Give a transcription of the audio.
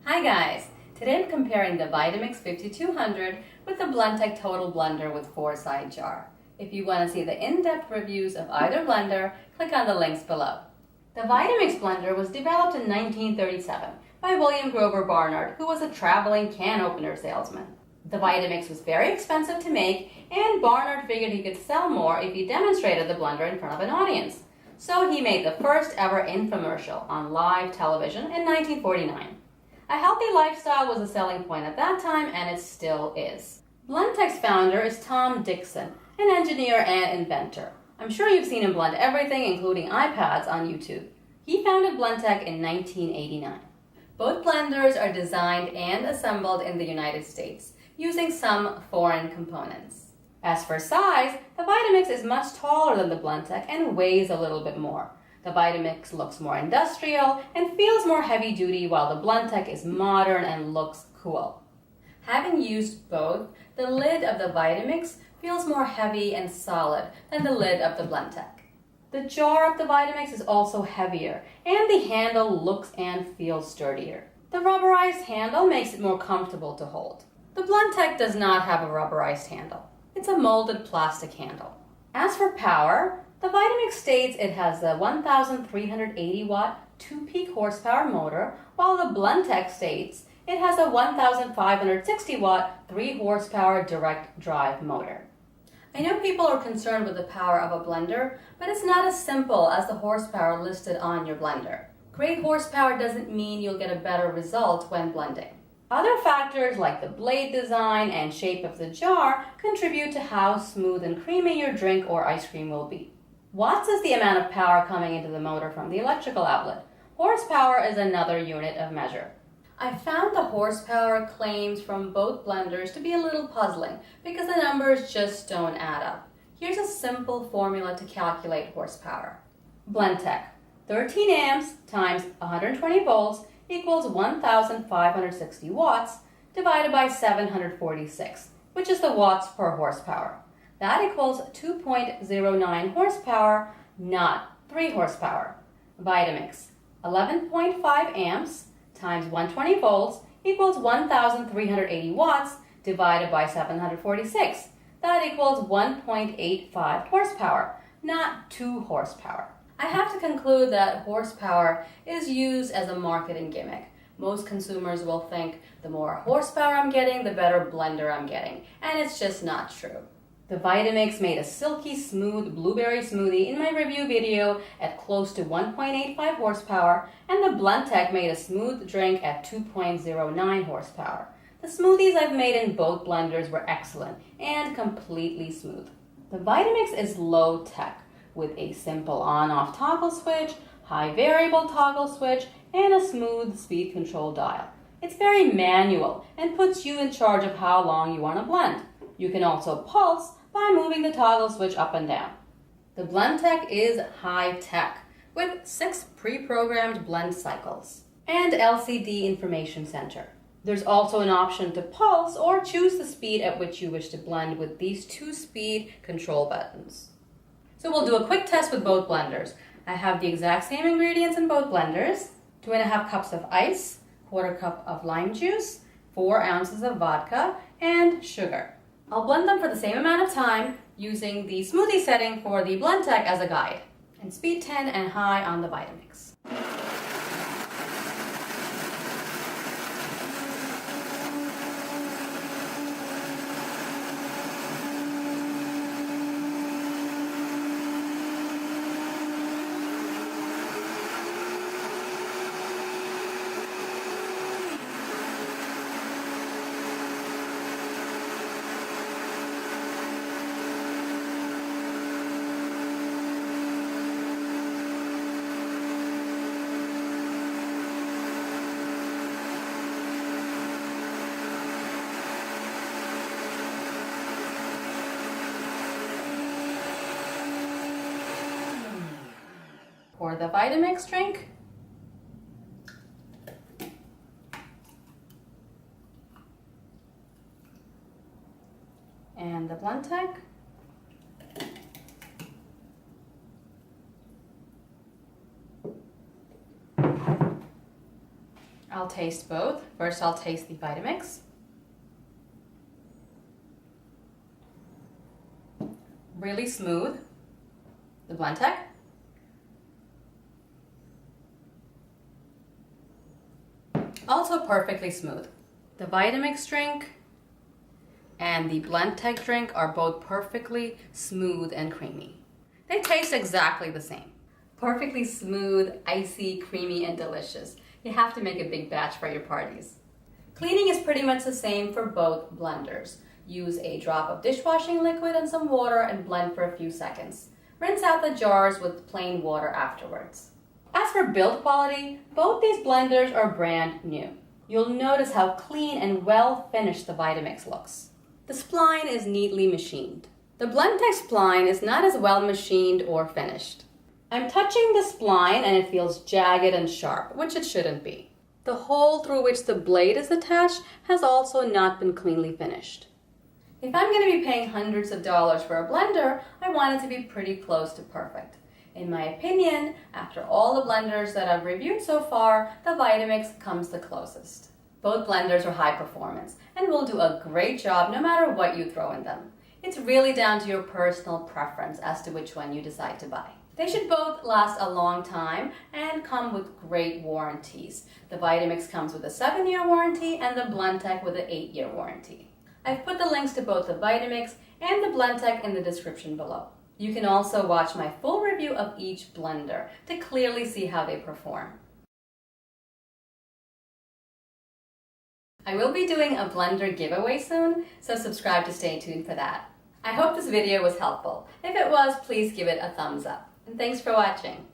Hi guys! Today I'm comparing the Vitamix 5200 with the Blendtec Total Blender with 4-side jar. If you want to see the in-depth reviews of either blender, click on the links below. The Vitamix blender was developed in 1937 by William Grover Barnard, who was a traveling can opener salesman. The Vitamix was very expensive to make, and Barnard figured he could sell more if he demonstrated the blender in front of an audience. So he made the first ever infomercial on live television in 1949. A healthy lifestyle was a selling point at that time, and it still is. Blendtec's founder is Tom Dixon, an engineer and inventor. I'm sure you've seen him blend everything, including iPads, on YouTube. He founded Blendtec in 1989. Both blenders are designed and assembled in the United States, using some foreign components. As for size, the Vitamix is much taller than the Blendtec and weighs a little bit more. The Vitamix looks more industrial and feels more heavy-duty, while the Blendtec is modern and looks cool. Having used both, the lid of the Vitamix feels more heavy and solid than the lid of the Blendtec. The jar of the Vitamix is also heavier, and the handle looks and feels sturdier. The rubberized handle makes it more comfortable to hold. The Blendtec does not have a rubberized handle. It's a molded plastic handle. As for power, the Vitamix states it has a 1,380 watt 2-peak horsepower motor, while the Blendtec states it has a 1,560 watt 3 horsepower direct drive motor. I know people are concerned with the power of a blender, but it's not as simple as the horsepower listed on your blender. Great horsepower doesn't mean you'll get a better result when blending. Other factors like the blade design and shape of the jar contribute to how smooth and creamy your drink or ice cream will be. Watts is the amount of power coming into the motor from the electrical outlet. Horsepower is another unit of measure. I found the horsepower claims from both blenders to be a little puzzling because the numbers just don't add up. Here's a simple formula to calculate horsepower. Blendtec, 13 amps times 120 volts equals 1,560 watts divided by 746, which is the watts per horsepower. That equals 2.09 horsepower, not 3 horsepower. Vitamix, 11.5 amps times 120 volts equals 1,380 watts divided by 746. That equals 1.85 horsepower, not 2 horsepower. I have to conclude that horsepower is used as a marketing gimmick. Most consumers will think the more horsepower I'm getting, the better blender I'm getting, and it's just not true. The Vitamix made a silky smooth blueberry smoothie in my review video at close to 1.85 horsepower, and the Blendtec made a smooth drink at 2.09 horsepower. The smoothies I've made in both blenders were excellent and completely smooth. The Vitamix is low tech with a simple on-off toggle switch, high variable toggle switch, and a smooth speed control dial. It's very manual and puts you in charge of how long you want to blend. You can also pulse by moving the toggle switch up and down. The Blendtec is high-tech with 6 pre-programmed blend cycles and LCD information center. There's also an option to pulse or choose the speed at which you wish to blend with these 2 speed control buttons. So we'll do a quick test with both blenders. I have the exact same ingredients in both blenders: 2.5 cups of ice, 1/4 cup of lime juice, 4 ounces of vodka, and sugar. I'll blend them for the same amount of time using the smoothie setting for the Blendtec as a guide, and speed 10 and high on the Vitamix. Pour the Vitamix drink. And the Blendtec. I'll taste both. First, I'll taste the Vitamix. Really smooth. The Blendtec. Also perfectly smooth. The Vitamix drink and the Blendtec drink are both perfectly smooth and creamy. They taste exactly the same. Perfectly smooth, icy, creamy, and delicious. You have to make a big batch for your parties. Cleaning is pretty much the same for both blenders. Use a drop of dishwashing liquid and some water and blend for a few seconds. Rinse out the jars with plain water afterwards. As for build quality, both these blenders are brand new. You'll notice how clean and well finished the Vitamix looks. The spline is neatly machined. The Blendtec spline is not as well machined or finished. I'm touching the spline and it feels jagged and sharp, which it shouldn't be. The hole through which the blade is attached has also not been cleanly finished. If I'm going to be paying hundreds of dollars for a blender, I want it to be pretty close to perfect. In my opinion, after all the blenders that I've reviewed so far, the Vitamix comes the closest. Both blenders are high performance and will do a great job no matter what you throw in them. It's really down to your personal preference as to which one you decide to buy. They should both last a long time and come with great warranties. The Vitamix comes with a 7-year warranty and the Blendtec with an 8-year warranty. I've put the links to both the Vitamix and the Blendtec in the description below. You can also watch my full review of each blender to clearly see how they perform. I will be doing a blender giveaway soon, so subscribe to stay tuned for that. I hope this video was helpful. If it was, please give it a thumbs up. And thanks for watching.